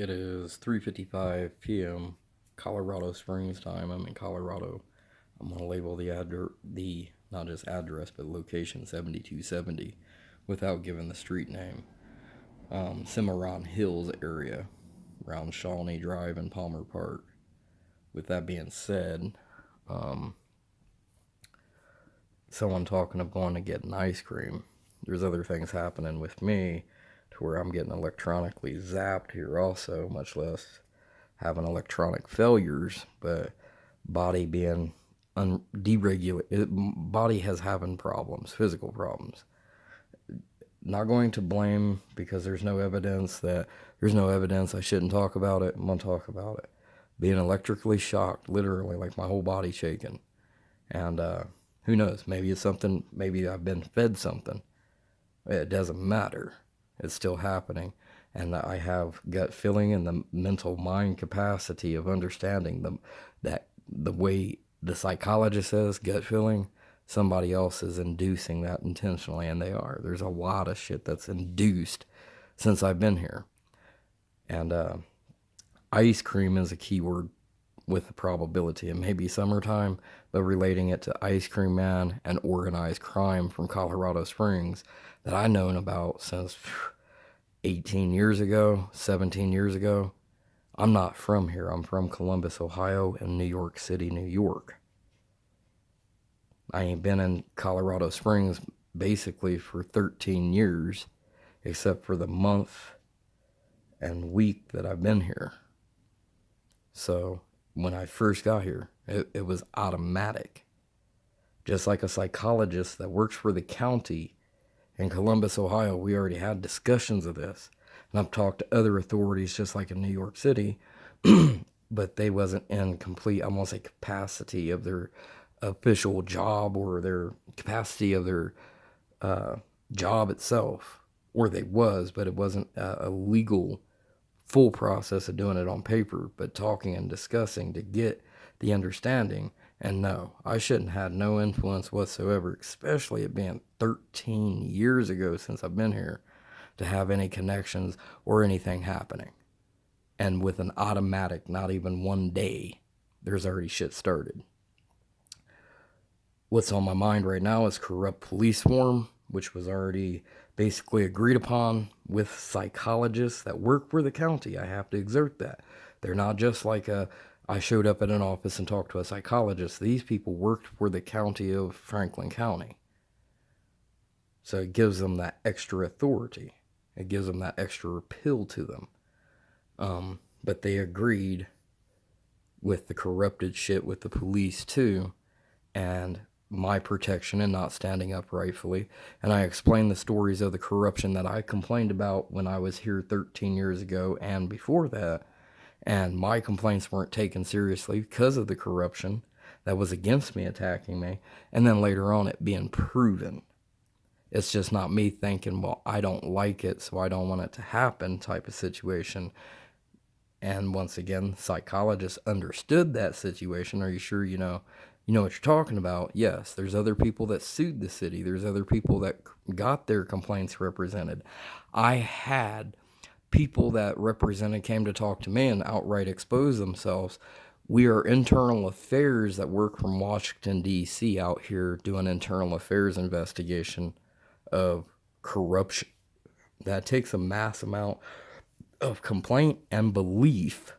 It is 3:55 p.m. Colorado Springs time. I'm in Colorado. I'm gonna label the not just address but location 7270 without giving the street name. Cimarron Hills area, around Shawnee Drive and Palmer Park. With that being said, um, someone talking of going to get an ice cream. There's other things happening with me to where I'm getting electronically zapped here also, much less having electronic failures, but body being deregulated. Body has having problems, physical problems. Not going to blame because there's no evidence I shouldn't talk about it. I'm gonna talk about it. Being electrically shocked, literally, like my whole body shaking. And who knows? Maybe it's something. Maybe I've been fed something. It doesn't matter. It's still happening. And I have gut feeling and the mental mind capacity of understanding that the way the psychologist says gut feeling, somebody else is inducing that intentionally, and they are. There's a lot of shit that's induced since I've been here. And ice cream is a key word with the probability. It may be summertime, but relating it to Ice Cream Man and organized crime from Colorado Springs that I've known about since 18 years ago, 17 years ago. I'm not from here. I'm from Columbus, Ohio, and New York City, New York. I ain't been in Colorado Springs basically for 13 years, except for the month and week that I've been here. So when I first got here, it was automatic. Just like a psychologist that works for the county in Columbus, Ohio, we already had discussions of this. And I've talked to other authorities just like in New York City, but they wasn't in complete, I won't say capacity of their official job or their capacity of their job itself. Or they was, but it wasn't a legal full process of doing it on paper, but talking and discussing to get the understanding. And no, I shouldn't have had no influence whatsoever, especially it being 13 years ago since I've been here, to have any connections or anything happening. And with an automatic, not even one day, there's already shit started. What's on my mind right now is corrupt police swarm, which was already basically agreed upon with psychologists that work for the county. I have to exert that. They're not just like I showed up at an office and talked to a psychologist. These people worked for the county of Franklin County. So it gives them that extra authority. It gives them that extra appeal to them. But they agreed with the corrupted shit with the police too, and my protection and not standing up rightfully. And I explained the stories of the corruption that I complained about when I was here 13 years ago and before that. And my complaints weren't taken seriously because of the corruption that was against me attacking me. And then later on it being proven. It's just not me thinking, well, I don't like it, so I don't want it to happen type of situation. And once again, psychologists understood that situation. Are you sure you know what you're talking about? Yes, there's other people that sued the city. There's other people that got their complaints represented. I had people that represented came to talk to me and outright expose themselves. We are internal affairs that work from Washington, D.C. out here doing internal affairs investigation of corruption. That takes a mass amount of complaint and belief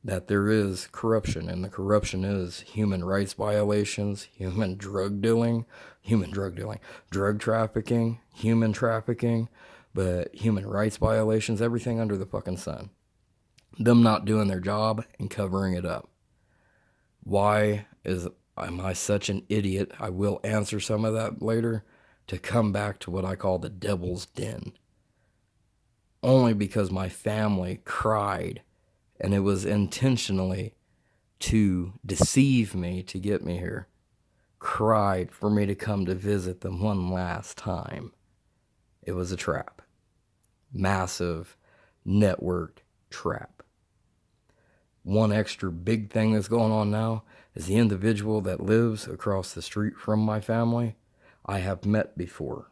that there is corruption, and the corruption is human rights violations, drug trafficking, human trafficking, but human rights violations, everything under the fucking sun. Them not doing their job and covering it up. Am I such an idiot? I will answer some of that later, to come back to what I call the devil's den. Only because my family cried, and it was intentionally to deceive me to get me here. Cried for me to come to visit them one last time. It was a trap. Massive, networked trap. One extra big thing that's going on now is the individual that lives across the street from my family I have met before.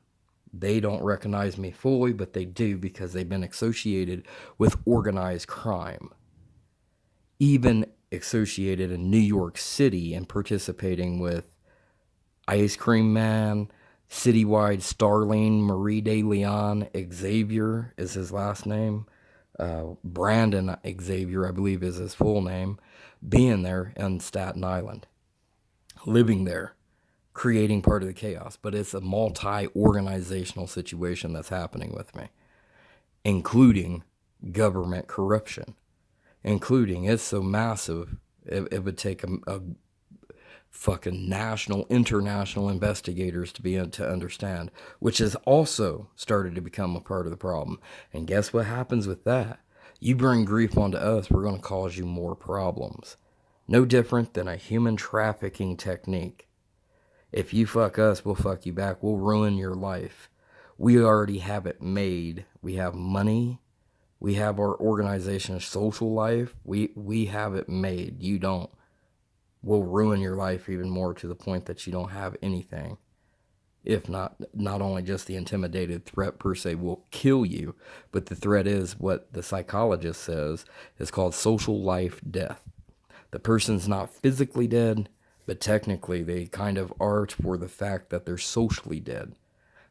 They don't recognize me fully, but they do because they've been associated with organized crime. Even associated in New York City and participating with Ice Cream Man, Citywide Starling, Marie de Leon, Xavier is his last name. Brandon Xavier, I believe, is his full name. Being there in Staten Island, living there, creating part of the chaos. But it's a multi-organizational situation that's happening with me, including government corruption, including it's so massive, it would take a fucking national, international investigators to be able to understand, which has also started to become a part of the problem. And guess what happens with that? You bring grief onto us, we're going to cause you more problems. No different than a human trafficking technique. If you fuck us, we'll fuck you back. We'll ruin your life. We already have it made. We have money. We have our organization's social life. We have it made. You don't. We'll ruin your life even more to the point that you don't have anything. If not only just the intimidated threat per se will kill you, but the threat is what the psychologist says is called social life death. The person's not physically dead, but technically they kind of are for the fact that they're socially dead.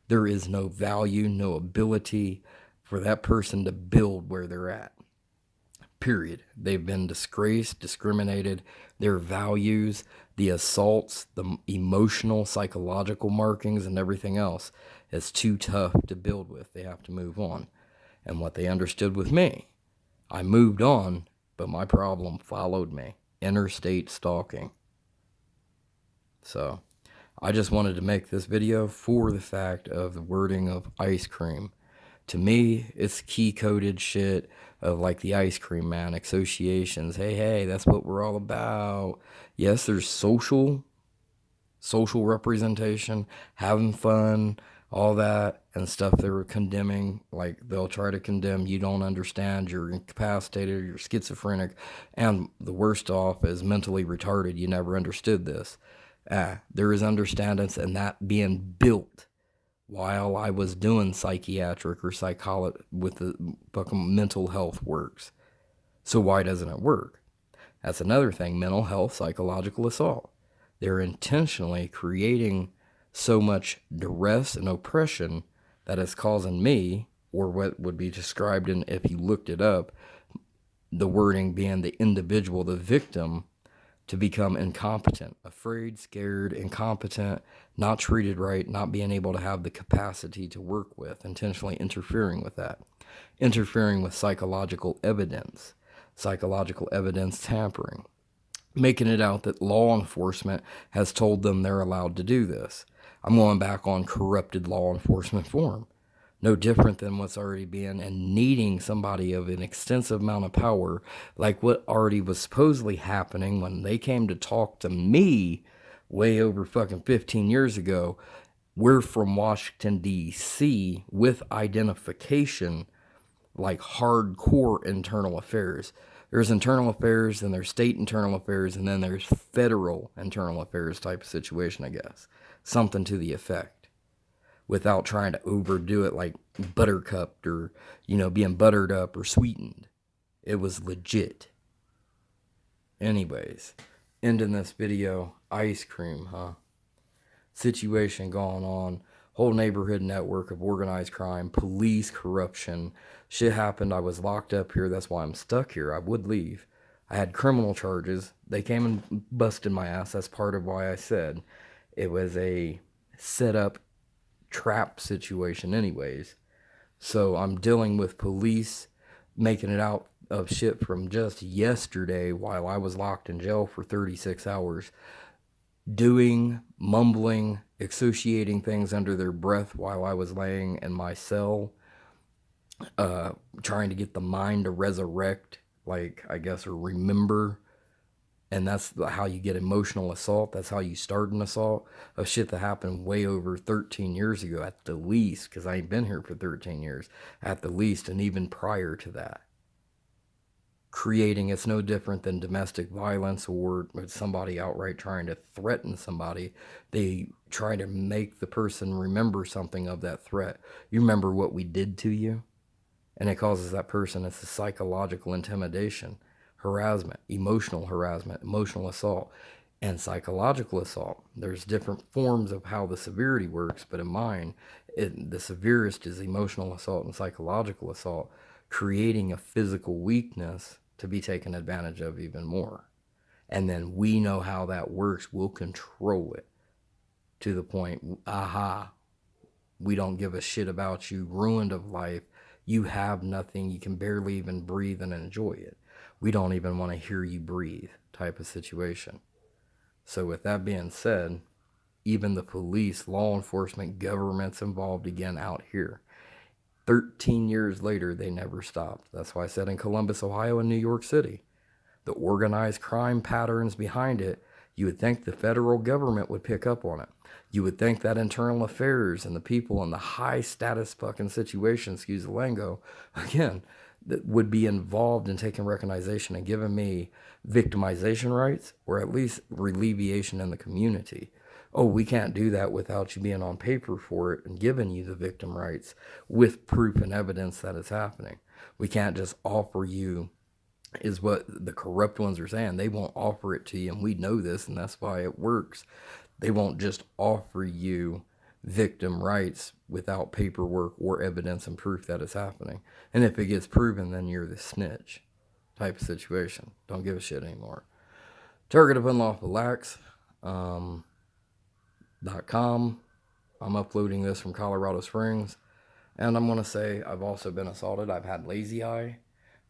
There is no value, no ability for that person to build where they're at. Period. They've been disgraced, discriminated. Their values, the assaults, the emotional, psychological markings, and everything else is too tough to build with. They have to move on. And what they understood with me, I moved on, but my problem followed me. Interstate stalking. So, I just wanted to make this video for the fact of the wording of ice cream. To me, it's key-coded shit of like the Ice Cream Man, associations. Hey, that's what we're all about. Yes, there's social representation, having fun, all that, and stuff they were condemning. Like, they'll try to condemn, you don't understand, you're incapacitated, you're schizophrenic, and the worst off is mentally retarded, you never understood this. There is understandings and that being built while I was doing psychiatric or psychology with the fucking mental health works. So why doesn't it work? That's another thing, mental health, psychological assault. They're intentionally creating so much duress and oppression that is causing me, or what would be described in, if you looked it up, the wording being the individual, the victim, to become incompetent, afraid, scared, incompetent, not treated right, not being able to have the capacity to work with, intentionally interfering with that, interfering with psychological evidence tampering, making it out that law enforcement has told them they're allowed to do this. I'm going back on corrupted law enforcement form. No different than what's already been, and needing somebody of an extensive amount of power, like what already was supposedly happening when they came to talk to me way over fucking 15 years ago. We're from Washington, D.C. with identification, like hardcore internal affairs. There's internal affairs, and there's state internal affairs, and then there's federal internal affairs type of situation, I guess. Something to the effect. Without trying to overdo it like buttercupped or, being buttered up or sweetened. It was legit. Anyways, ending this video, ice cream, situation going on. Whole neighborhood network of organized crime, police corruption. Shit happened. I was locked up here. That's why I'm stuck here. I would leave. I had criminal charges. They came and busted my ass. That's part of why I said it was a set-up trap situation anyways. So I'm dealing with police making it out of shit from just yesterday while I was locked in jail for 36 hours, doing, mumbling, associating things under their breath while I was laying in my cell, trying to get the mind to resurrect, like, I guess, or remember. And that's how you get emotional assault. That's how you start an assault of shit that happened way over 13 years ago at the least, because I ain't been here for 13 years, at the least, and even prior to that. creating, it's no different than domestic violence or somebody outright trying to threaten somebody. They try to make the person remember something of that threat. You remember what we did to you? And it causes that person, it's a psychological intimidation, harassment, emotional assault, and psychological assault. There's different forms of how the severity works, but in mine, the severest is emotional assault and psychological assault, creating a physical weakness to be taken advantage of even more. And then we know how that works. We'll control it to the point, aha, we don't give a shit about you, ruined of life. You have nothing. You can barely even breathe and enjoy it. We don't even want to hear you breathe type of situation. So with that being said, even the police, law enforcement, government's involved again out here. 13 years later, they never stopped. That's why I said in Columbus, Ohio, and New York City, the organized crime patterns behind it, you would think the federal government would pick up on it. You would think that internal affairs and the people in the high status fucking situation, excuse the lingo, again, that would be involved in taking recognition and giving me victimization rights, or at least alleviation in the community. Oh, we can't do that without you being on paper for it and giving you the victim rights with proof and evidence that it's happening. We can't just offer you, is what the corrupt ones are saying. They won't offer it to you, and we know this, and that's why it works. They won't just offer you victim rights without paperwork or evidence and proof that it's happening. And if it gets proven, then you're the snitch type of situation. Don't give a shit anymore. Target of Unlawful Acts. .com. I'm uploading this from Colorado Springs. And I'm going to say I've also been assaulted. I've had lazy eye.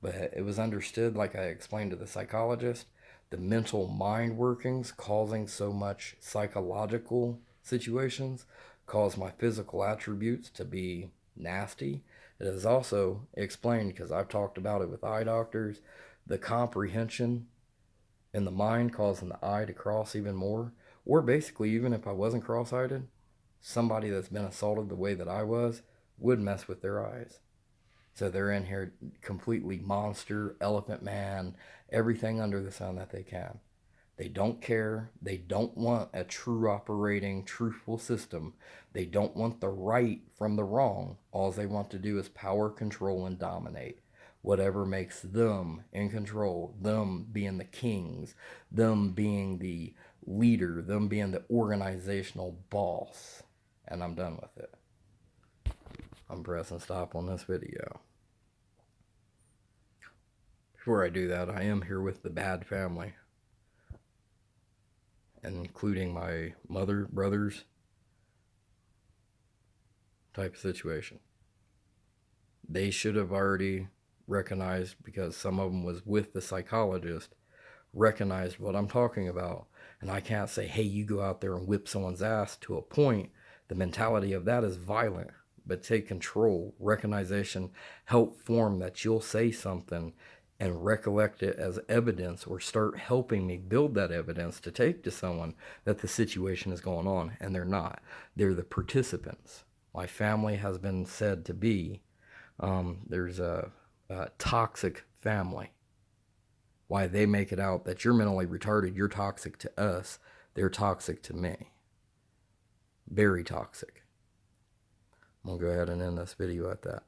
But it was understood, like I explained to the psychologist, the mental mind workings causing so much psychological situations cause my physical attributes to be nasty. It is also explained, because I've talked about it with eye doctors, the comprehension in the mind causing the eye to cross even more. Or basically, even if I wasn't cross-eyed, somebody that's been assaulted the way that I was would mess with their eyes. So they're in here completely monster, elephant man, everything under the sun that they can. They don't care. They don't want a true operating, truthful system. They don't want the right from the wrong. All they want to do is power, control, and dominate. Whatever makes them in control, them being the kings, them being the leader, them being the organizational boss. And I'm done with it. I'm pressing stop on this video. Before I do that, I am here with the bad family, including my mother, brothers, type of situation. They should have already recognized, because some of them was with the psychologist, recognized what I'm talking about. And I can't say, hey, you go out there and whip someone's ass to a point. The mentality of that is violent. But take control, recognition, help form that you'll say something and recollect it as evidence, or start helping me build that evidence to take to someone that the situation is going on. And they're not. They're the participants. My family has been said to be, there's a toxic family. Why they make it out that you're mentally retarded, you're toxic to us, they're toxic to me. Very toxic. I'm going to go ahead and end this video at that.